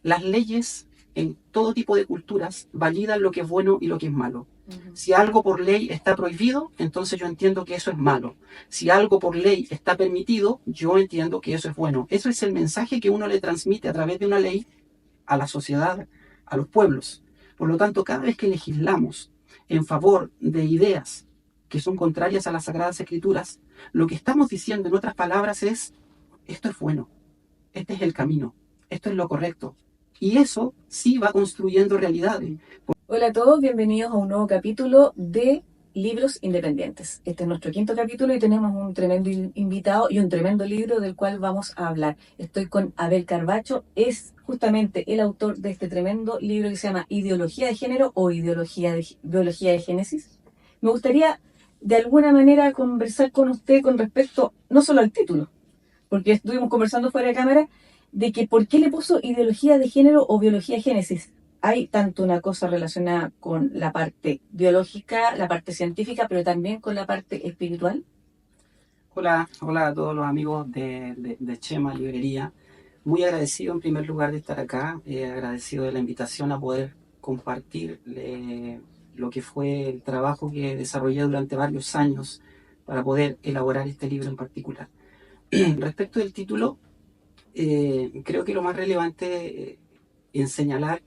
Las leyes en todo tipo de culturas validan lo que es bueno y lo que es malo. Si algo por ley está prohibido, entonces yo entiendo que eso es malo. Si algo por ley está permitido, yo entiendo que eso es bueno. Eso es el mensaje que uno le transmite a través de una ley a la sociedad, a los pueblos. Por lo tanto, cada vez que legislamos en favor de ideas que son contrarias a las Sagradas Escrituras, lo que estamos diciendo, en otras palabras, es: esto es bueno, este es el camino, esto es lo correcto. Y eso sí va construyendo realidades. Hola a todos, bienvenidos a un nuevo capítulo de Libros Independientes. Este es nuestro quinto capítulo y tenemos un tremendo invitado y un tremendo libro del cual vamos a hablar. Estoy con Abel Carbacho, es justamente el autor de este tremendo libro que se llama Ideología de Género o Biología de Génesis. Me gustaría de alguna manera conversar con usted con respecto no solo al título, porque estuvimos conversando fuera de cámara, de que por qué le puso ideología de género o biología de génesis. Hay tanto una cosa relacionada con la parte biológica, la parte científica, pero también con la parte espiritual. Hola a todos los amigos de Chema Librería. Muy agradecido en primer lugar de estar acá, agradecido de la invitación a poder compartir lo que fue el trabajo que desarrollé durante varios años para poder elaborar este libro en particular. Respecto del título, creo que lo más relevante en señalar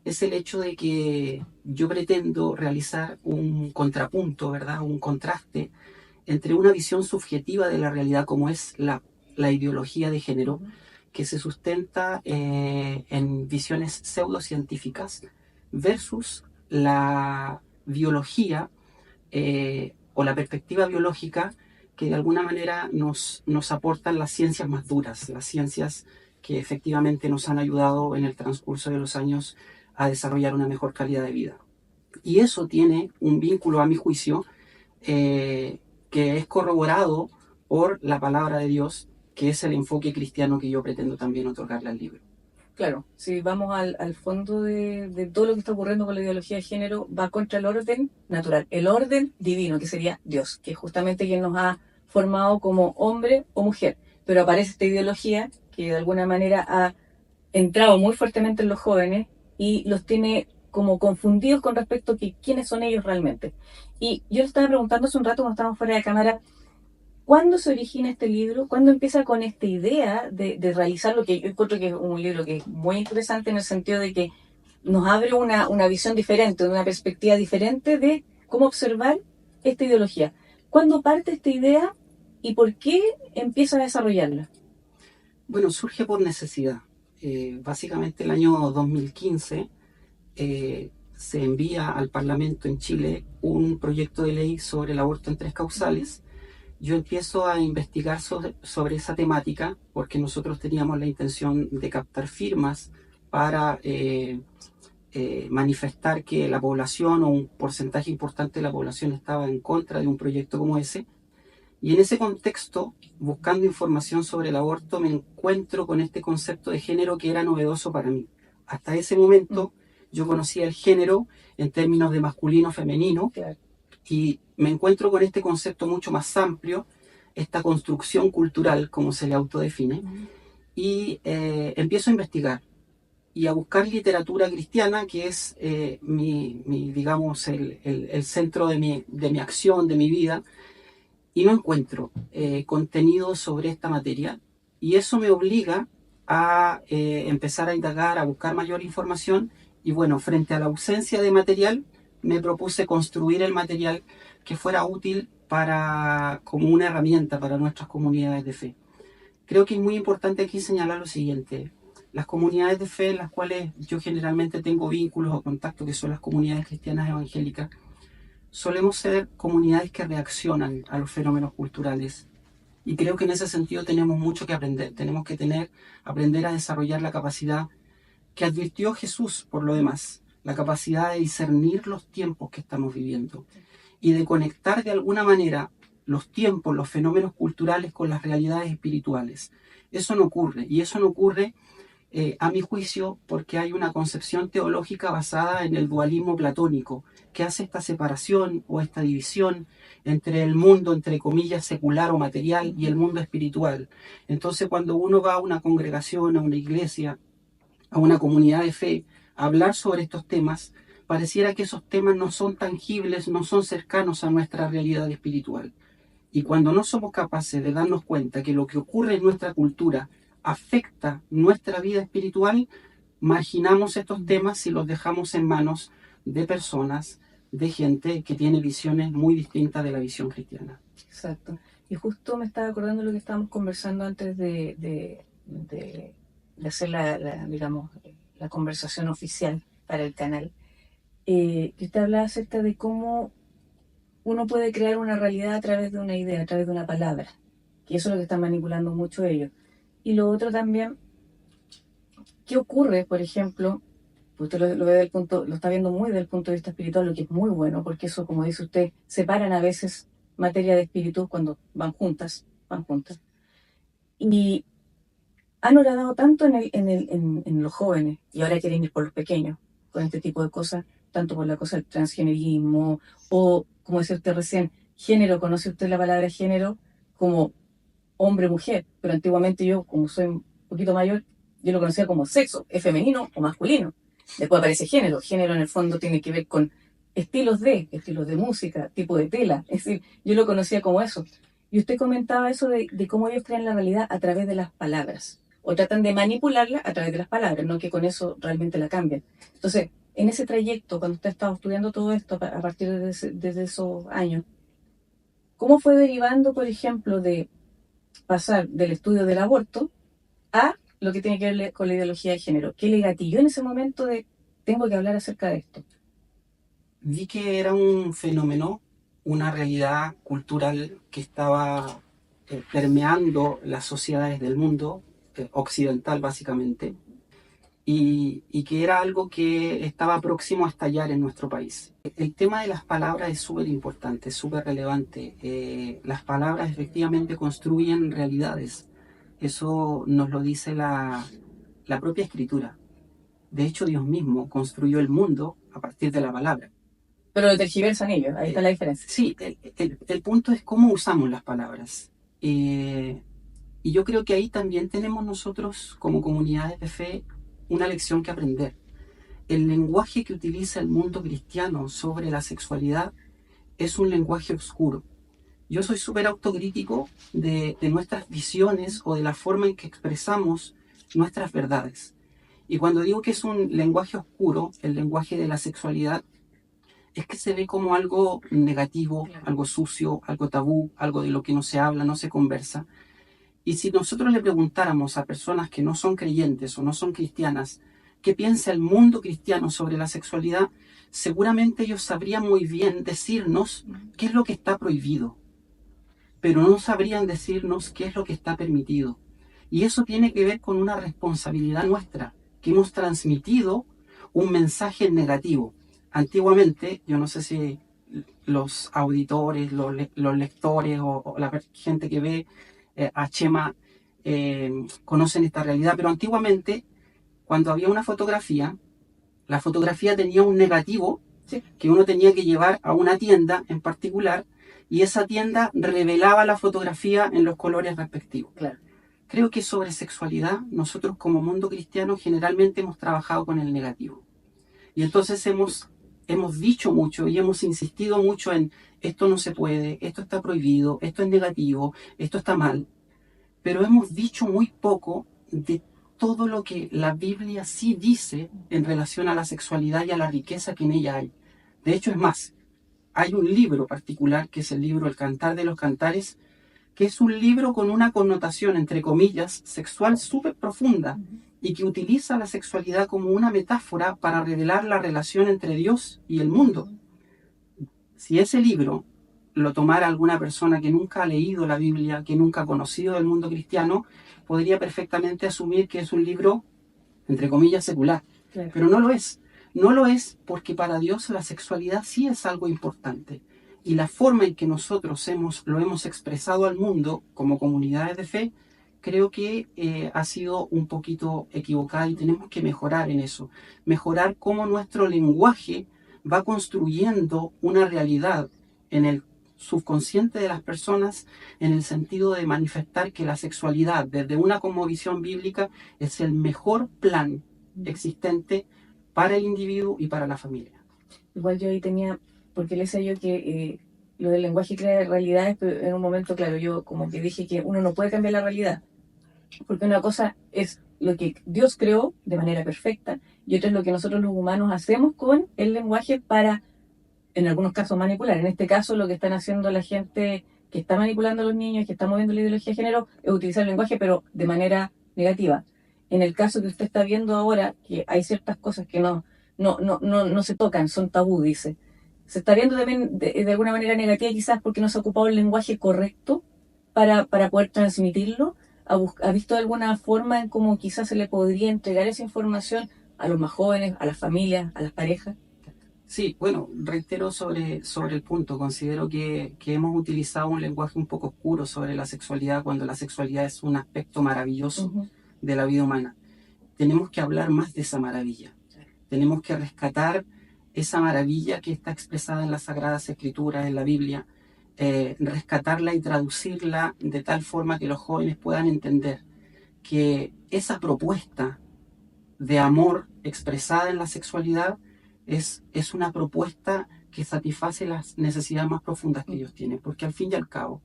es el hecho de que yo pretendo realizar un contrapunto, ¿verdad? Un contraste entre una visión subjetiva de la realidad como es la ideología de género, que se sustenta en visiones pseudocientíficas, versus la biología o la perspectiva biológica que de alguna manera nos aportan las ciencias más duras, las ciencias que efectivamente nos han ayudado en el transcurso de los años a desarrollar una mejor calidad de vida. Y eso tiene un vínculo, a mi juicio, que es corroborado por la palabra de Dios, que es el enfoque cristiano que yo pretendo también otorgarle al libro. Claro, si vamos al fondo de todo lo que está ocurriendo con la ideología de género, va contra el orden natural, el orden divino, que sería Dios, que es justamente quien nos ha formado como hombre o mujer. Pero aparece esta ideología que de alguna manera ha entrado muy fuertemente en los jóvenes y los tiene como confundidos con respecto a quiénes son ellos realmente. Y yo le estaba preguntando hace un rato, cuando estábamos fuera de cámara, ¿cuándo se origina este libro? ¿Cuándo empieza con esta idea de realizar lo que yo encuentro que es un libro que es muy interesante en el sentido de que nos abre una visión diferente, una perspectiva diferente de cómo observar esta ideología? ¿Cuándo parte esta idea y por qué empieza a desarrollarla? Bueno, surge por necesidad. Básicamente el año 2015 se envía al Parlamento en Chile un proyecto de ley sobre el aborto en 3 causales. Yo empiezo a investigar sobre esa temática porque nosotros teníamos la intención de captar firmas para manifestar que la población o un porcentaje importante de la población estaba en contra de un proyecto como ese. Y en ese contexto, buscando información sobre el aborto, me encuentro con este concepto de género que era novedoso para mí. Hasta ese momento yo conocía el género en términos de masculino, femenino, Claro. y me encuentro con este concepto mucho más amplio, esta construcción cultural, como se le autodefine, y empiezo a investigar y a buscar literatura cristiana, que es digamos, el centro de mi acción, de mi vida, y no encuentro contenido sobre esta materia, y eso me obliga a empezar a indagar, a buscar mayor información, y bueno, frente a la ausencia de material, me propuse construir el material que fuera útil como una herramienta para nuestras comunidades de fe. Creo que es muy importante aquí señalar lo siguiente: las comunidades de fe en las cuales yo generalmente tengo vínculos o contactos, que son las comunidades cristianas evangélicas, solemos ser comunidades que reaccionan a los fenómenos culturales, y creo que en ese sentido tenemos mucho que aprender. Tenemos que aprender a desarrollar la capacidad que advirtió Jesús, por lo demás, la capacidad de discernir los tiempos que estamos viviendo y de conectar de alguna manera los tiempos, los fenómenos culturales con las realidades espirituales. Eso no ocurre, y eso no ocurre a mi juicio, porque hay una concepción teológica basada en el dualismo platónico, que hace esta separación o esta división entre el mundo, entre comillas, secular o material, y el mundo espiritual. Entonces, cuando uno va a una congregación, a una iglesia, a una comunidad de fe hablar sobre estos temas, pareciera que esos temas no son tangibles, no son cercanos a nuestra realidad espiritual. Y cuando no somos capaces de darnos cuenta que lo que ocurre en nuestra cultura afecta nuestra vida espiritual, marginamos estos temas y los dejamos en manos de personas, de gente que tiene visiones muy distintas de la visión cristiana. Exacto. Y justo me estaba acordando de lo que estábamos conversando antes de hacer digamos, la conversación oficial para el canal. Yo te hablaba acerca de cómo uno puede crear una realidad a través de una idea, a través de una palabra. Y eso es lo que están manipulando mucho ellos. Y lo otro también, ¿qué ocurre, por ejemplo? Usted lo ve del punto, lo está viendo muy del punto de vista espiritual, lo que es muy bueno, porque eso, como dice usted, separan a veces materia de espíritu cuando van juntas, van juntas. Y han horadado tanto en los jóvenes, y ahora quieren ir por los pequeños, con este tipo de cosas, tanto por la cosa del transgenerismo, o, como decía usted recién, género, conoce usted la palabra género como hombre-mujer, pero antiguamente yo, como soy un poquito mayor, yo lo conocía como sexo, es femenino o masculino. Después aparece género. Género en el fondo tiene que ver con estilos de música, tipo de tela. Es decir, yo lo conocía como eso. Y usted comentaba eso de cómo ellos crean la realidad a través de las palabras. O tratan de manipularla a través de las palabras, no que con eso realmente la cambian. Entonces, en ese trayecto, cuando usted estaba estudiando todo esto a partir de esos años, ¿cómo fue derivando, por ejemplo, de pasar del estudio del aborto a lo que tiene que ver con la ideología de género? ¿Qué le gatilló en ese momento de tengo que hablar acerca de esto? Vi que era un fenómeno, una realidad cultural que estaba permeando las sociedades del mundo, occidental básicamente, y que era algo que estaba próximo a estallar en nuestro país. El tema de las palabras es súper importante, súper relevante. Las palabras efectivamente construyen realidades. Eso nos lo dice la propia escritura. De hecho, Dios mismo construyó el mundo a partir de la palabra. Pero lo tergiversan ellos, ahí está la diferencia. Sí, el punto es cómo usamos las palabras. Y yo creo que ahí también tenemos nosotros, como comunidades de fe, una lección que aprender. El lenguaje que utiliza el mundo cristiano sobre la sexualidad es un lenguaje oscuro. Yo soy súper autocrítico de nuestras visiones o de la forma en que expresamos nuestras verdades. Y cuando digo que es un lenguaje oscuro, el lenguaje de la sexualidad, es que se ve como algo negativo, algo sucio, algo tabú, algo de lo que no se habla, no se conversa. Y si nosotros le preguntáramos a personas que no son creyentes o no son cristianas, qué piensa el mundo cristiano sobre la sexualidad, seguramente ellos sabrían muy bien decirnos qué es lo que está prohibido, pero no sabrían decirnos qué es lo que está permitido. Y eso tiene que ver con una responsabilidad nuestra, que hemos transmitido un mensaje negativo. Antiguamente, yo no sé si los auditores, los lectores o la gente que ve a Chema conocen esta realidad, pero antiguamente, cuando había una fotografía, la fotografía tenía un negativo, ¿sí?, que uno tenía que llevar a una tienda en particular, y esa tienda revelaba la fotografía en los colores respectivos. Claro. Creo que sobre sexualidad, nosotros como mundo cristiano generalmente hemos trabajado con el negativo. Y entonces hemos dicho mucho y hemos insistido mucho en esto no se puede, esto está prohibido, esto es negativo, esto está mal. Pero hemos dicho muy poco de todo lo que la Biblia sí dice en relación a la sexualidad y a la riqueza que en ella hay. De hecho, es más, hay un libro particular que es el libro El Cantar de los Cantares, que es un libro con una connotación, entre comillas, sexual súper profunda y que utiliza la sexualidad como una metáfora para revelar la relación entre Dios y el mundo. Si ese libro lo tomara alguna persona que nunca ha leído la Biblia, que nunca ha conocido el mundo cristiano, podría perfectamente asumir que es un libro, entre comillas, secular. Claro. Pero no lo es. No lo es porque para Dios la sexualidad sí es algo importante. Y la forma en que nosotros lo hemos expresado al mundo como comunidades de fe, creo que ha sido un poquito equivocada y tenemos que mejorar en eso. Mejorar cómo nuestro lenguaje va construyendo una realidad en el subconsciente de las personas, en el sentido de manifestar que la sexualidad, desde una cosmovisión bíblica, es el mejor plan existente para el individuo y para la familia. Igual yo ahí tenía, porque le decía yo que lo del lenguaje crea realidades, pero en un momento, claro, yo como que dije que uno no puede cambiar la realidad, porque una cosa es lo que Dios creó de manera perfecta y otra es lo que nosotros los humanos hacemos con el lenguaje para, en algunos casos, manipular. En este caso, lo que están haciendo la gente que está manipulando a los niños, que está moviendo la ideología de género, es utilizar el lenguaje, pero de manera negativa. En el caso que usted está viendo ahora, que hay ciertas cosas que no se tocan, son tabú, dice. Se está viendo también de alguna manera negativa, quizás porque no se ha ocupado el lenguaje correcto para poder transmitirlo. ¿Ha visto alguna forma en cómo quizás se le podría entregar esa información a los más jóvenes, a las familias, a las parejas? Sí, bueno, reitero sobre el punto. Considero que hemos utilizado un lenguaje un poco oscuro sobre la sexualidad cuando la sexualidad es un aspecto maravilloso de la vida humana. Tenemos que hablar más de esa maravilla. Tenemos que rescatar esa maravilla que está expresada en las Sagradas Escrituras, en la Biblia, rescatarla y traducirla de tal forma que los jóvenes puedan entender que esa propuesta de amor expresada en la sexualidad es una propuesta que satisface las necesidades más profundas que ellos tienen, porque al fin y al cabo,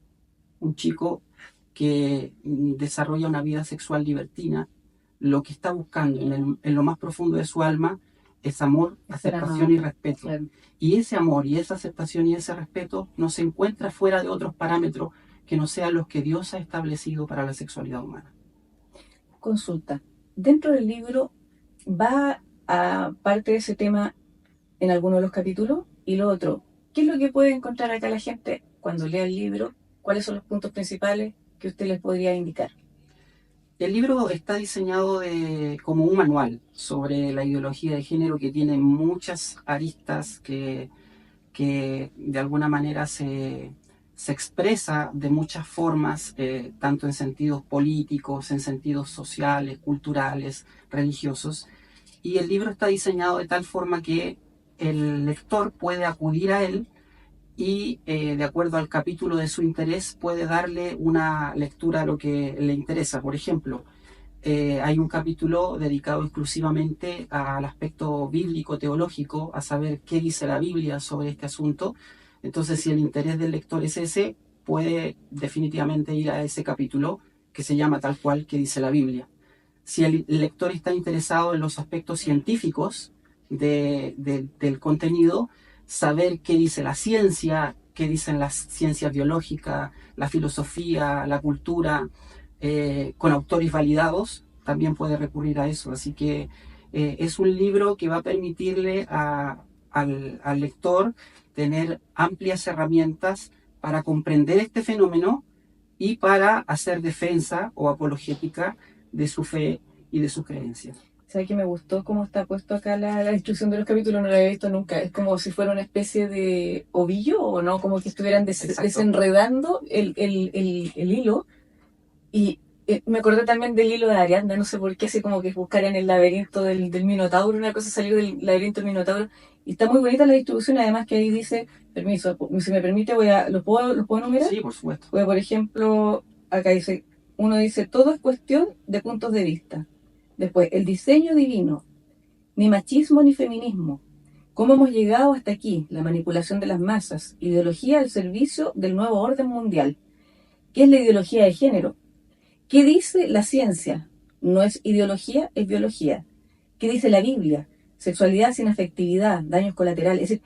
un chico que desarrolla una vida sexual libertina, lo que está buscando en lo más profundo de su alma es amor, aceptación y respeto. Claro. Y ese amor y esa aceptación y ese respeto no se encuentra fuera de otros parámetros que no sean los que Dios ha establecido para la sexualidad humana. Consulta. Dentro del libro va a parte de ese tema en alguno de los capítulos, y lo otro, ¿qué es lo que puede encontrar acá la gente cuando lea el libro? ¿Cuáles son los puntos principales que usted les podría indicar? El libro está diseñado como un manual sobre la ideología de género que tiene muchas aristas que de alguna manera se expresa de muchas formas, tanto en sentidos políticos, en sentidos sociales, culturales, religiosos. Y el libro está diseñado de tal forma que el lector puede acudir a él y de acuerdo al capítulo de su interés puede darle una lectura a lo que le interesa. Por ejemplo, hay un capítulo dedicado exclusivamente al aspecto bíblico-teológico, a saber qué dice la Biblia sobre este asunto. Entonces, si el interés del lector es ese, puede definitivamente ir a ese capítulo que se llama tal cual que dice la Biblia. Si el lector está interesado en los aspectos científicos del contenido, saber qué dice la ciencia, qué dicen las ciencias biológicas, la filosofía, la cultura, con autores validados, también puede recurrir a eso. Así que es un libro que va a permitirle al lector tener amplias herramientas para comprender este fenómeno y para hacer defensa o apologética de su fe y de sus creencias. ¿Sabes que me gustó cómo está puesto acá la instrucción de los capítulos? No la había visto nunca. Es como si fuera una especie de ovillo, ¿o no? Como que estuvieran desenredando el hilo. Y me acordé también del hilo de Ariadna, no sé por qué, así como que buscaran el laberinto del Minotauro, una cosa salió del laberinto del Minotauro. Y está muy bonita la distribución, además que ahí dice, permiso, si me permite, ¿los puedo enumerar? Sí, por supuesto. Pues, por ejemplo, acá dice, uno dice, todo es cuestión de puntos de vista. Después, el diseño divino, ni machismo ni feminismo. ¿Cómo hemos llegado hasta aquí? La manipulación de las masas, ideología al servicio del nuevo orden mundial. ¿Qué es la ideología de género? ¿Qué dice la ciencia? No es ideología, es biología. ¿Qué dice la Biblia? Sexualidad sin afectividad, daños colaterales. Es decir,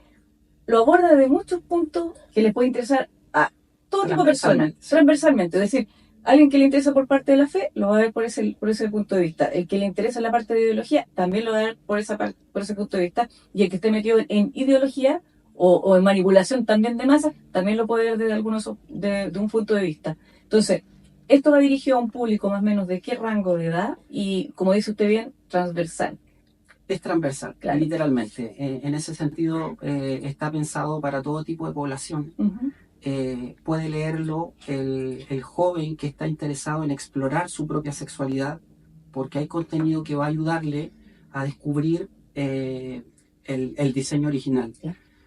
lo aborda de muchos puntos que les puede interesar a todo tipo de personas, transversalmente. Es decir, alguien que le interesa por parte de la fe, lo va a ver por ese punto de vista. El que le interesa la parte de ideología, también lo va a ver por ese punto de vista. Y el que esté metido en ideología o en manipulación también de masas, también lo puede ver de un punto de vista. Entonces, esto va dirigido a un público más o menos de qué rango de edad y, como dice usted bien, transversal. Es transversal, claro. Literalmente. En ese sentido, está pensado para todo tipo de población. Puede leerlo el joven que está interesado en explorar su propia sexualidad, porque hay contenido que va a ayudarle a descubrir el diseño original.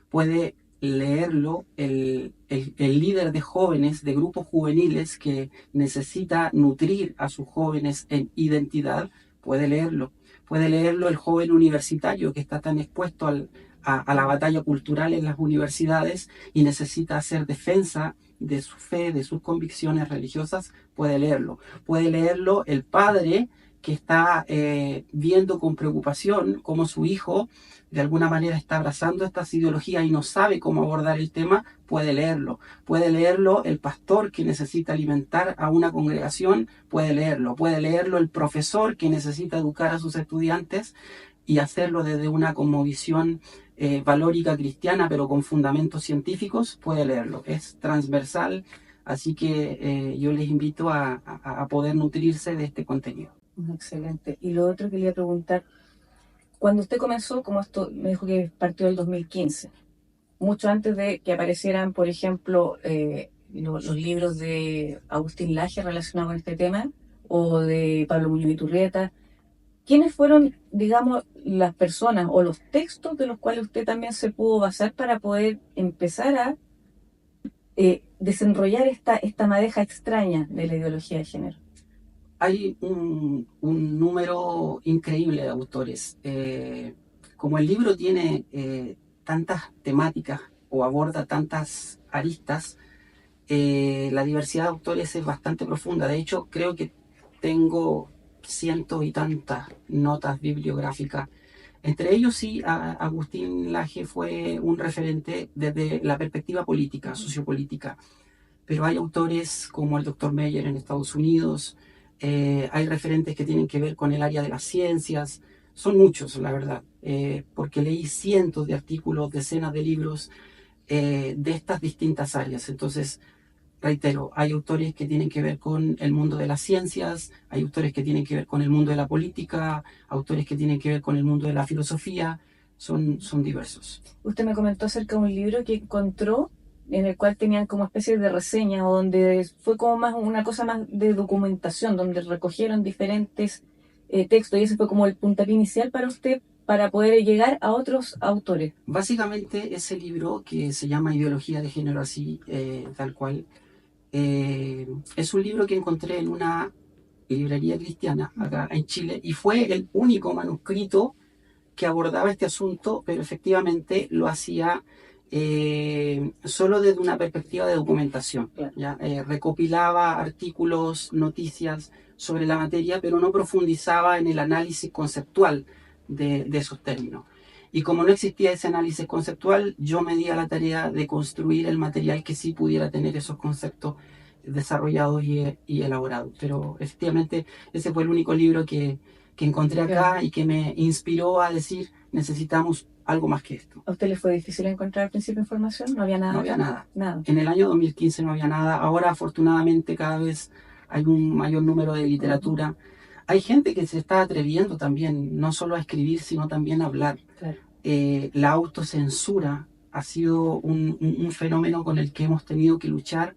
Puede leerlo el líder de jóvenes, de grupos juveniles que necesita nutrir a sus jóvenes en identidad, puede leerlo. puede leerlo el joven universitario que está tan expuesto a la batalla cultural en las universidades y necesita hacer defensa de su fe, de sus convicciones religiosas, puede leerlo. Puede leerlo el padre que está viendo con preocupación cómo su hijo de alguna manera está abrazando estas ideologías y no sabe cómo abordar el tema, puede leerlo. Puede leerlo el pastor que necesita alimentar a una congregación, puede leerlo. Puede leerlo el profesor que necesita educar a sus estudiantes y hacerlo desde una cosmovisión valórica cristiana, pero con fundamentos científicos, puede leerlo. Es transversal, así que yo les invito a poder nutrirse de este contenido. Excelente. Y lo otro que quería preguntar, cuando usted comenzó, como esto me dijo que partió del 2015, mucho antes de que aparecieran, por ejemplo, los libros de Agustín Laje relacionados con este tema, o de Pablo Muñoz Iturrieta, ¿quiénes fueron, digamos, las personas o los textos de los cuales usted también se pudo basar para poder empezar a desenrollar esta madeja extraña de la ideología de género? Hay un número increíble de autores. Como el libro tiene tantas temáticas o aborda tantas aristas, la diversidad de autores es bastante profunda. De hecho, creo que tengo cientos y tantas notas bibliográficas. Entre ellos sí, Agustín Laje fue un referente desde la perspectiva política, sociopolítica. Pero hay autores como el Dr. Meyer en Estados Unidos, hay referentes que tienen que ver con el área de las ciencias, son muchos, la verdad, porque leí cientos de artículos, decenas de libros de estas distintas áreas. Entonces, reitero, hay autores que tienen que ver con el mundo de las ciencias, hay autores que tienen que ver con el mundo de la política, autores que tienen que ver con el mundo de la filosofía, son diversos. Usted me comentó acerca de un libro que encontró en el cual tenían como especie de reseña, o donde fue como más una cosa más de documentación, donde recogieron diferentes textos, y ese fue como el puntapié inicial para usted para poder llegar a otros autores. Básicamente ese libro que se llama Ideología de Género, así tal cual, es un libro que encontré en una librería cristiana acá en Chile y fue el único manuscrito que abordaba este asunto, pero efectivamente lo hacía solo desde una perspectiva de documentación. Claro. ¿Ya? Recopilaba artículos, noticias sobre la materia, pero no profundizaba en el análisis conceptual de esos términos. Y como no existía ese análisis conceptual, yo me di a la tarea de construir el material que sí pudiera tener esos conceptos desarrollados y elaborados. Pero efectivamente ese fue el único libro que encontré acá y que me inspiró a decir, necesitamos algo más que esto. ¿A usted le fue difícil encontrar al principio información? ¿No había nada? No había nada. Nada. En el año 2015 no había nada. Ahora, afortunadamente, cada vez hay un mayor número de literatura. Hay gente que se está atreviendo también, no solo a escribir, sino también a hablar. Claro. La autocensura ha sido un fenómeno con el que hemos tenido que luchar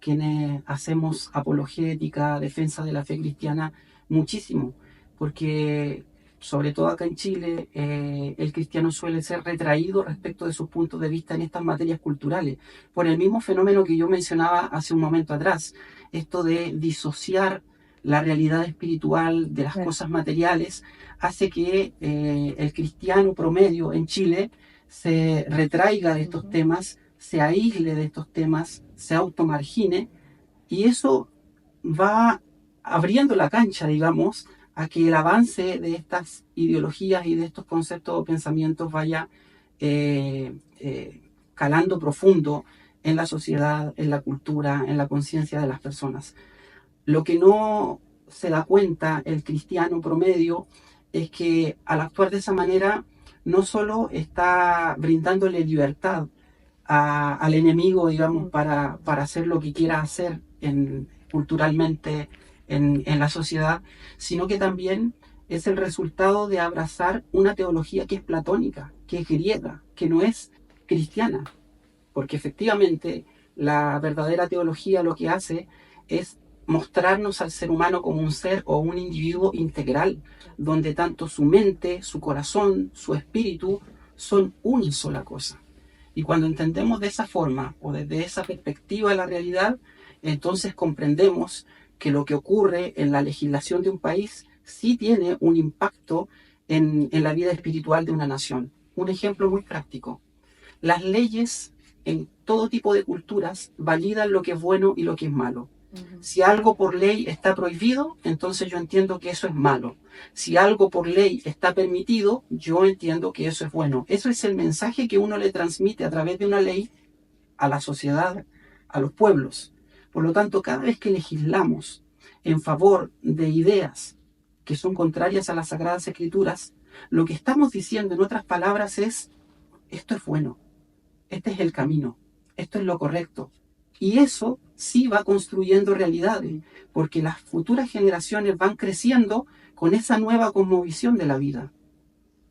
quienes hacemos apologética, defensa de la fe cristiana, muchísimo, porque sobre todo acá en Chile el cristiano suele ser retraído respecto de sus puntos de vista en estas materias culturales, por el mismo fenómeno que yo mencionaba hace un momento atrás, esto de disociar la realidad espiritual de las cosas materiales, hace que el cristiano promedio en Chile se retraiga de estos temas, se aísle de estos temas, se automargine, y eso va abriendo la cancha, digamos, a que el avance de estas ideologías y de estos conceptos o pensamientos vaya calando profundo en la sociedad, en la cultura, en la conciencia de las personas. Lo que no se da cuenta el cristiano promedio es que al actuar de esa manera no solo está brindándole libertad al enemigo, digamos, para hacer lo que quiera hacer culturalmente en la sociedad, sino que también es el resultado de abrazar una teología que es platónica, que es griega, que no es cristiana, porque efectivamente la verdadera teología lo que hace es mostrarnos al ser humano como un ser o un individuo integral, donde tanto su mente, su corazón, su espíritu son una sola cosa. Y cuando entendemos de esa forma o desde esa perspectiva de la realidad, entonces comprendemos que lo que ocurre en la legislación de un país sí tiene un impacto en la vida espiritual de una nación. Un ejemplo muy práctico. Las leyes en todo tipo de culturas validan lo que es bueno y lo que es malo. Si algo por ley está prohibido, entonces yo entiendo que eso es malo. Si algo por ley está permitido, yo entiendo que eso es bueno. Eso es el mensaje que uno le transmite a través de una ley a la sociedad, a los pueblos. Por lo tanto, cada vez que legislamos en favor de ideas que son contrarias a las Sagradas Escrituras, lo que estamos diciendo, en otras palabras, es: esto es bueno, este es el camino, esto es lo correcto. Y eso sí va construyendo realidades, porque las futuras generaciones van creciendo con esa nueva cosmovisión de la vida.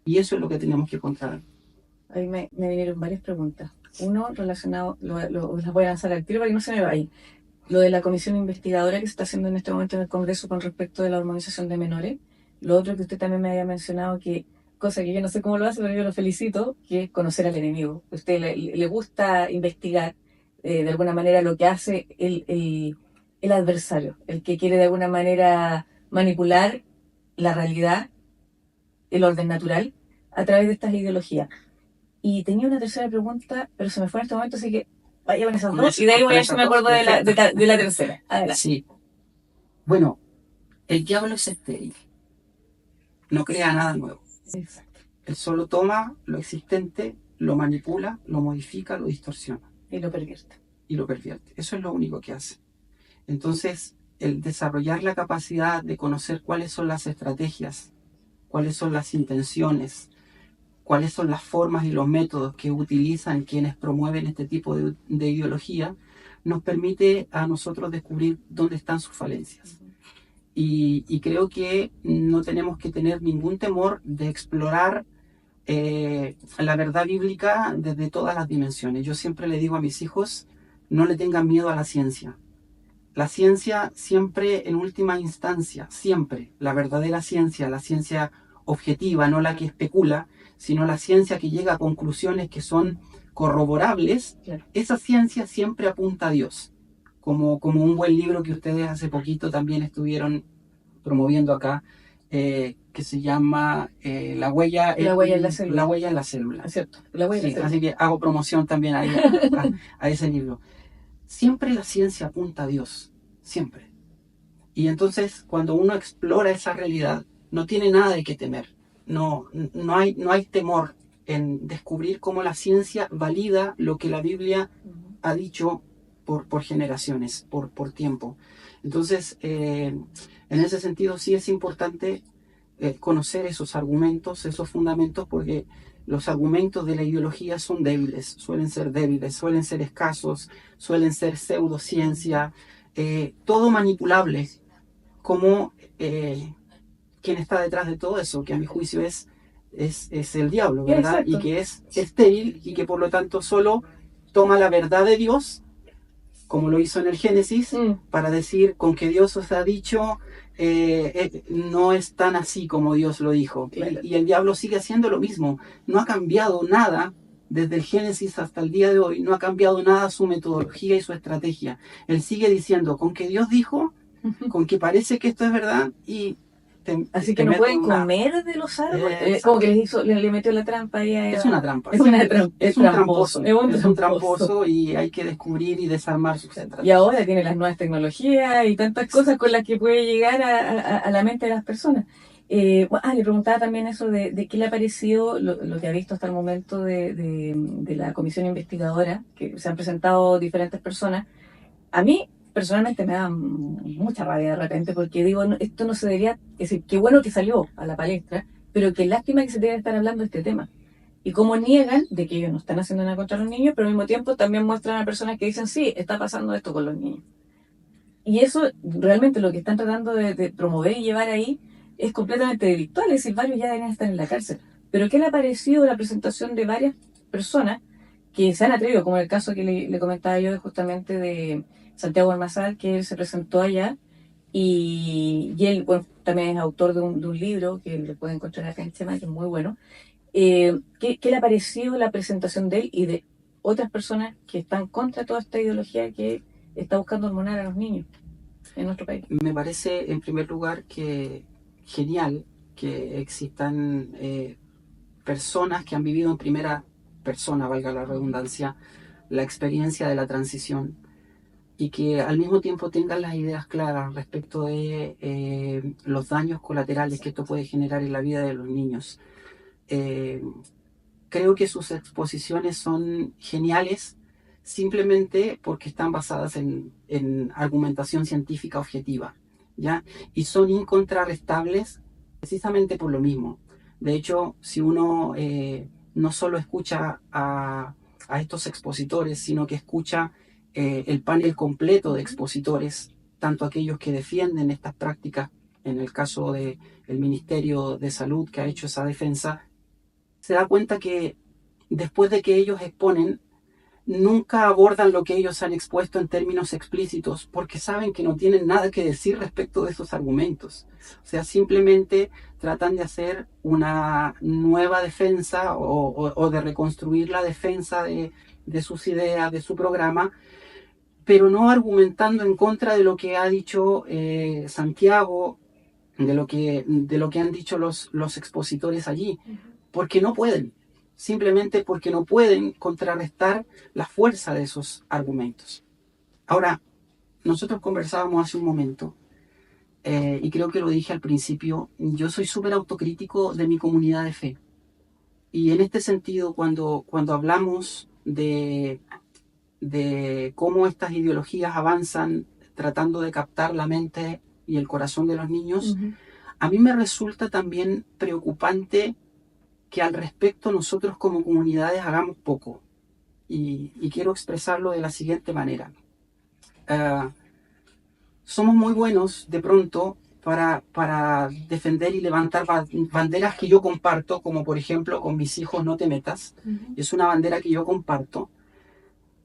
Y eso es lo que tenemos que encontrar. Ahí me vinieron varias preguntas. Uno relacionado, las voy a lanzar al tiro para que no se me vaya. Lo de la comisión investigadora que se está haciendo en este momento en el Congreso con respecto de la hormonización de menores. Lo otro que usted también me había mencionado, que cosa que yo no sé cómo lo hace, pero yo lo felicito, que es conocer al enemigo. A usted le gusta investigar de alguna manera lo que hace el adversario, el que quiere de alguna manera manipular la realidad, el orden natural, a través de estas ideologías. Y tenía una tercera pregunta, pero se me fue en este momento, así que vaya con esas dos. Y de ahí voy a ver si me acuerdo de la tercera. Adelante. Sí. Bueno, el diablo es estéril. No crea nada nuevo. Exacto. Él solo toma lo existente, lo manipula, lo modifica, lo distorsiona. Y lo pervierte. Y lo pervierte. Eso es lo único que hace. Entonces, el desarrollar la capacidad de conocer cuáles son las estrategias, cuáles son las intenciones, cuáles son las formas y los métodos que utilizan quienes promueven este tipo de ideología, nos permite a nosotros descubrir dónde están sus falencias. Y creo que no tenemos que tener ningún temor de explorar la verdad bíblica desde todas las dimensiones. Yo siempre le digo a mis hijos: no le tengan miedo a la ciencia. La ciencia siempre, en última instancia, siempre, la verdadera ciencia, la ciencia objetiva, no la que especula, sino la ciencia que llega a conclusiones que son corroborables, Claro. Esa ciencia siempre apunta a Dios. Como un buen libro que ustedes hace poquito también estuvieron promoviendo acá, que se llama La huella en la célula. La huella en la célula. ¿Cierto? La huella en la célula. Así que hago promoción también ahí a ese libro. Siempre la ciencia apunta a Dios, siempre. Y entonces, cuando uno explora esa realidad, no tiene nada de qué temer. No hay temor en descubrir cómo la ciencia valida lo que la Biblia ha dicho por generaciones, por tiempo. Entonces, en ese sentido sí es importante conocer esos argumentos, esos fundamentos, porque los argumentos de la ideología son débiles, suelen ser escasos, suelen ser pseudociencia, todo manipulable, como quien está detrás de todo eso, que a mi juicio es el diablo, ¿verdad? Exacto. Y que es estéril y que por lo tanto solo toma la verdad de Dios, como lo hizo en el Génesis, para decir: con que Dios os ha dicho, no es tan así como Dios lo dijo. Claro. Y el diablo sigue haciendo lo mismo. No ha cambiado nada desde el Génesis hasta el día de hoy. No ha cambiado nada su metodología y su estrategia. Él sigue diciendo: con que Dios dijo, con que parece que esto es verdad, y así que no pueden comer de los árboles. Como que le metió la trampa ahí a... Es una trampa. Es una trampa. Es un tramposo. Es un tramposo y hay que descubrir y desarmar sus estrategias. Y ahora tiene las nuevas tecnologías y tantas cosas con las que puede llegar a la mente de las personas. Le preguntaba también eso de qué le ha parecido lo que ha visto hasta el momento de la comisión investigadora, que se han presentado diferentes personas. A mí personalmente me da mucha rabia de repente, porque digo, esto no se debería, es decir, qué bueno que salió a la palestra, pero qué lástima que se debe estar hablando de este tema. Y cómo niegan de que ellos no están haciendo nada contra los niños, pero al mismo tiempo también muestran a personas que dicen: sí, está pasando esto con los niños. Y eso, realmente lo que están tratando de promover y llevar ahí es completamente delictual, es decir, varios ya deberían estar en la cárcel. Pero ¿qué le ha parecido la presentación de varias personas que se han atrevido, como el caso que le comentaba yo justamente de Santiago Almazar, que él se presentó allá y él, bueno, también es autor de un libro que le pueden encontrar acá en Chema, que es muy bueno. ¿Qué le ha parecido la presentación de él y de otras personas que están contra toda esta ideología que está buscando hormonar a los niños en nuestro país? Me parece, en primer lugar, que genial que existan personas que han vivido en primera persona, valga la redundancia, la experiencia de la transición y que al mismo tiempo tengan las ideas claras respecto de los daños colaterales que esto puede generar en la vida de los niños. Creo que sus exposiciones son geniales simplemente porque están basadas en argumentación científica objetiva, ¿ya? Y son incontrarrestables precisamente por lo mismo. De hecho, si uno no solo escucha a estos expositores, sino que escucha el panel completo de expositores, tanto aquellos que defienden estas prácticas, en el caso del Ministerio de Salud que ha hecho esa defensa, se da cuenta que después de que ellos exponen, nunca abordan lo que ellos han expuesto en términos explícitos porque saben que no tienen nada que decir respecto de esos argumentos. O sea, simplemente tratan de hacer una nueva defensa o de reconstruir la defensa de sus ideas, de su programa, pero no argumentando en contra de lo que ha dicho Santiago, de lo que han dicho los expositores allí, porque no pueden, simplemente porque no pueden contrarrestar la fuerza de esos argumentos. Ahora, nosotros conversábamos hace un momento, y creo que lo dije al principio, yo soy súper autocrítico de mi comunidad de fe. Y en este sentido, cuando hablamos de cómo estas ideologías avanzan tratando de captar la mente y el corazón de los niños, a mí me resulta también preocupante que al respecto nosotros como comunidades hagamos poco. Y quiero expresarlo de la siguiente manera. Somos muy buenos de pronto para defender y levantar banderas que yo comparto, como por ejemplo con mis hijos no te metas. Es una bandera que yo comparto.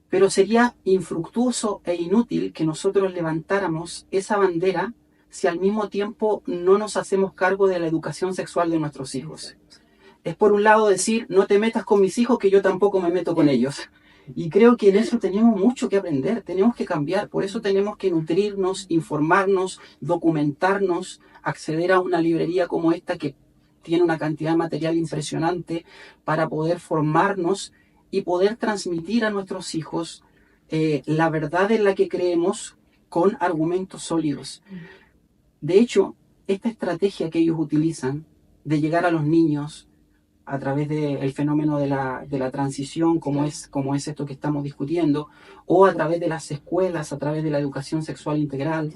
Pero sería infructuoso e inútil que nosotros levantáramos esa bandera si al mismo tiempo no nos hacemos cargo de la educación sexual de nuestros hijos. Es por un lado decir, no te metas con mis hijos, que yo tampoco me meto con ellos. Y creo que en eso tenemos mucho que aprender, tenemos que cambiar. Por eso tenemos que nutrirnos, informarnos, documentarnos, acceder a una librería como esta que tiene una cantidad de material impresionante para poder formarnos y poder transmitir a nuestros hijos la verdad en la que creemos con argumentos sólidos. De hecho, esta estrategia que ellos utilizan de llegar a los niños a través del fenómeno de la transición, como es esto que estamos discutiendo, o a través de las escuelas, a través de la educación sexual integral.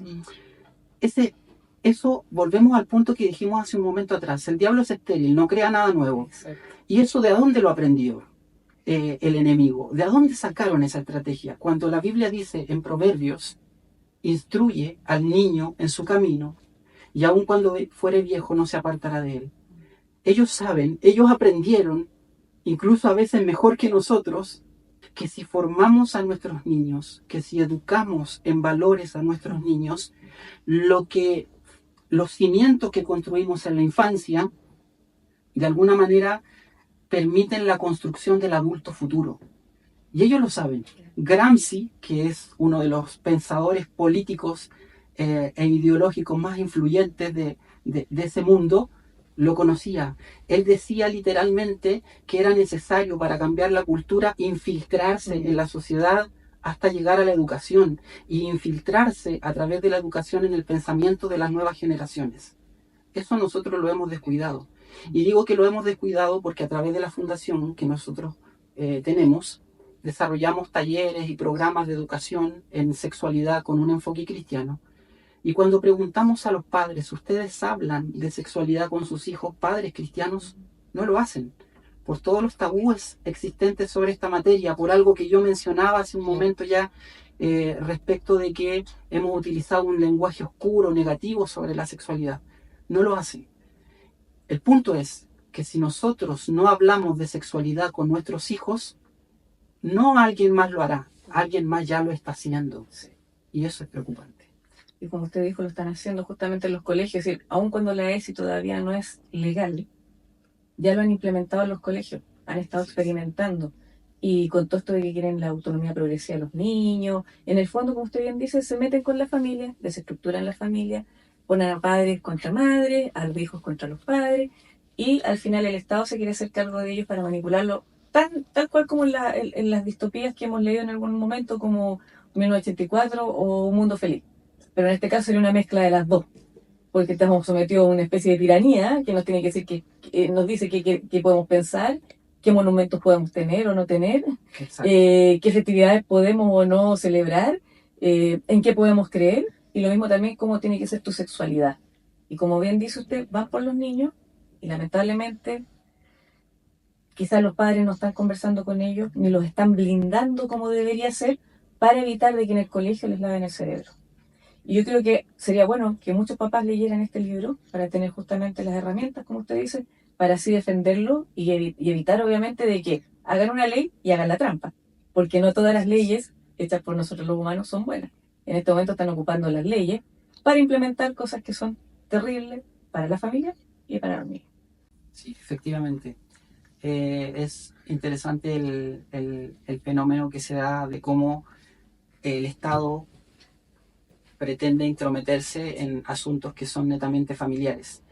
Eso, volvemos al punto que dijimos hace un momento atrás, el diablo es estéril, no crea nada nuevo. ¿Y eso de dónde lo aprendió el enemigo? ¿De dónde sacaron esa estrategia? Cuando la Biblia dice en Proverbios, instruye al niño en su camino, y aun cuando fuere viejo no se apartará de él. Ellos saben, ellos aprendieron, incluso a veces mejor que nosotros, que si formamos a nuestros niños, que si educamos en valores a nuestros niños, los cimientos que construimos en la infancia, de alguna manera, permiten la construcción del adulto futuro. Y ellos lo saben. Gramsci, que es uno de los pensadores políticos e ideológicos más influyentes de ese mundo, lo conocía. Él decía literalmente que era necesario para cambiar la cultura infiltrarse en la sociedad hasta llegar a la educación y infiltrarse a través de la educación en el pensamiento de las nuevas generaciones. Eso nosotros lo hemos descuidado. Y digo que lo hemos descuidado porque a través de la fundación que nosotros tenemos, desarrollamos talleres y programas de educación en sexualidad con un enfoque cristiano. Y cuando preguntamos a los padres, ¿ustedes hablan de sexualidad con sus hijos, padres cristianos? No lo hacen, por todos los tabúes existentes sobre esta materia, por algo que yo mencionaba hace un momento ya, respecto de que hemos utilizado un lenguaje oscuro, negativo sobre la sexualidad. No lo hacen. El punto es que si nosotros no hablamos de sexualidad con nuestros hijos, no alguien más lo hará, alguien más ya lo está haciendo. Y eso es preocupante. Y como usted dijo, lo están haciendo justamente en los colegios, es decir, aun cuando la ESI todavía no es legal, ya lo han implementado en los colegios, han estado experimentando. Y con todo esto de que quieren la autonomía progresiva de los niños, en el fondo, como usted bien dice, se meten con la familia, desestructuran la familia, ponen a padres contra madres, a los hijos contra los padres, y al final el Estado se quiere hacer cargo de ellos para manipularlo, tal cual como en las distopías que hemos leído en algún momento, como 1984 o Un Mundo Feliz. Pero en este caso sería una mezcla de las dos, porque estamos sometidos a una especie de tiranía que nos tiene que decir que nos dice que podemos pensar, qué monumentos podemos tener o no tener, qué festividades podemos o no celebrar, en qué podemos creer, y lo mismo también cómo tiene que ser tu sexualidad. Y como bien dice usted, van por los niños y lamentablemente quizás los padres no están conversando con ellos ni los están blindando como debería ser para evitar de que en el colegio les laven el cerebro. Y yo creo que sería bueno que muchos papás leyeran este libro para tener justamente las herramientas, como usted dice, para así defenderlo y evitar obviamente de que hagan una ley y hagan la trampa. Porque no todas las leyes hechas por nosotros los humanos son buenas. En este momento están ocupando las leyes para implementar cosas que son terribles para la familia y para los niños. Sí, efectivamente. Es interesante el fenómeno que se da de cómo el Estado pretende intrometerse en asuntos que son netamente familiares.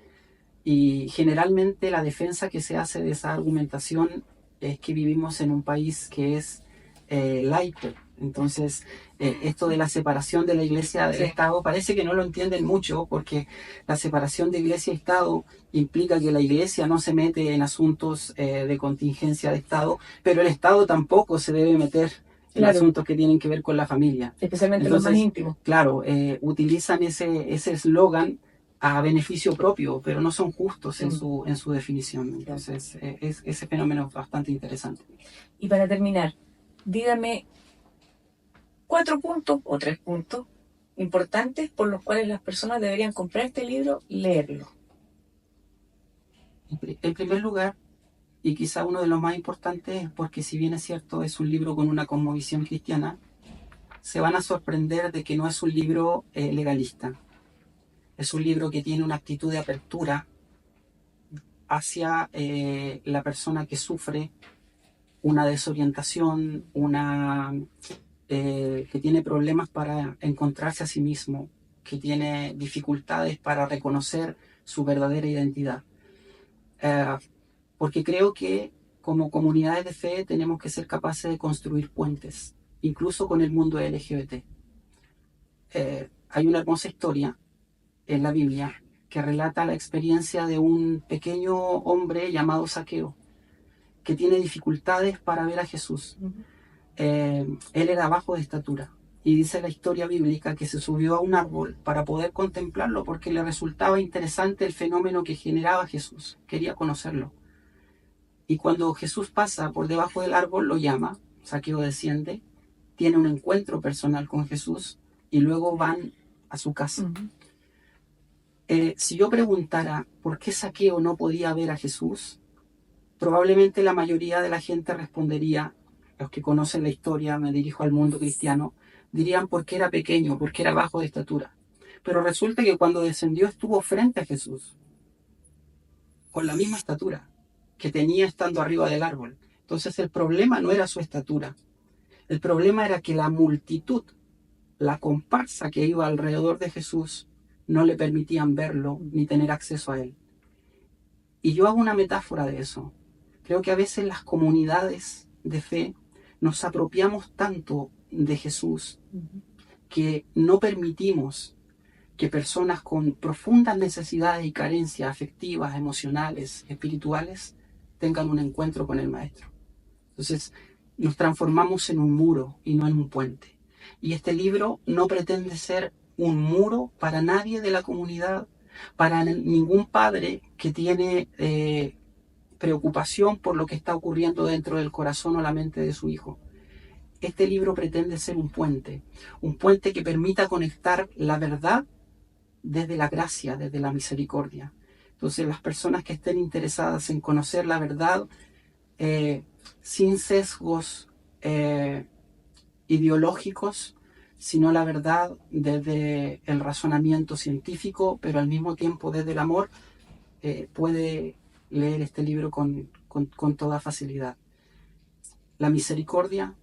Y generalmente la defensa que se hace de esa argumentación es que vivimos en un país que es laico. Entonces, esto de la separación de la Iglesia del Estado parece que no lo entienden mucho, porque la separación de Iglesia y Estado implica que la Iglesia no se mete en asuntos de contingencia de Estado, pero el Estado tampoco se debe meter en asuntos que tienen que ver con la familia. Especialmente entonces, los más íntimos. Claro, utilizan ese eslogan a beneficio propio, pero no son justos en su definición. Entonces, ese fenómeno es bastante interesante. Y para terminar, dígame 4 puntos o 3 puntos importantes por los cuales las personas deberían comprar este libro y leerlo. En primer lugar, y quizá uno de los más importantes, porque si bien es cierto, es un libro con una cosmovisión cristiana, se van a sorprender de que no es un libro legalista. Es un libro que tiene una actitud de apertura hacia la persona que sufre una desorientación, que tiene problemas para encontrarse a sí mismo, que tiene dificultades para reconocer su verdadera identidad. Porque creo que como comunidades de fe tenemos que ser capaces de construir puentes, incluso con el mundo LGBT. Hay una hermosa historia en la Biblia que relata la experiencia de un pequeño hombre llamado Zaqueo, que tiene dificultades para ver a Jesús. Él era bajo de estatura, y dice la historia bíblica que se subió a un árbol para poder contemplarlo porque le resultaba interesante el fenómeno que generaba Jesús, quería conocerlo. Y cuando Jesús pasa por debajo del árbol, lo llama, Zaqueo desciende, tiene un encuentro personal con Jesús y luego van a su casa. Si yo preguntara por qué Zaqueo no podía ver a Jesús, probablemente la mayoría de la gente respondería, los que conocen la historia, me dirijo al mundo cristiano, dirían porque era pequeño, porque era bajo de estatura. Pero resulta que cuando descendió estuvo frente a Jesús, con la misma estatura que tenía estando arriba del árbol. Entonces el problema no era su estatura, el problema era que la multitud, la comparsa que iba alrededor de Jesús, no le permitían verlo ni tener acceso a él. Y yo hago una metáfora de eso. Creo que a veces las comunidades de fe nos apropiamos tanto de Jesús que no permitimos que personas con profundas necesidades y carencias afectivas, emocionales, espirituales, tengan un encuentro con el Maestro. Entonces, nos transformamos en un muro y no en un puente. Y este libro no pretende ser un muro para nadie de la comunidad, para ningún padre que tiene preocupación por lo que está ocurriendo dentro del corazón o la mente de su hijo. Este libro pretende ser un puente que permita conectar la verdad desde la gracia, desde la misericordia. Entonces, las personas que estén interesadas en conocer la verdad sin sesgos ideológicos, sino la verdad desde el razonamiento científico, pero al mismo tiempo desde el amor, puede leer este libro con toda facilidad. La misericordia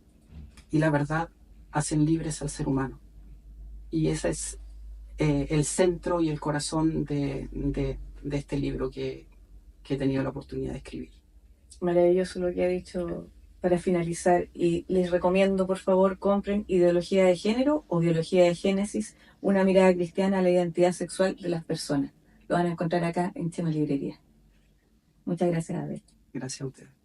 y la verdad hacen libres al ser humano. Y esa es el centro y el corazón de este libro que he tenido la oportunidad de escribir. Maravilloso lo que ha dicho para finalizar. Y les recomiendo, por favor, compren Ideología de Género o Biología de Génesis, una mirada cristiana a la identidad sexual de las personas. Lo van a encontrar acá en Chema Librería. Muchas gracias, Abel. Gracias a ustedes.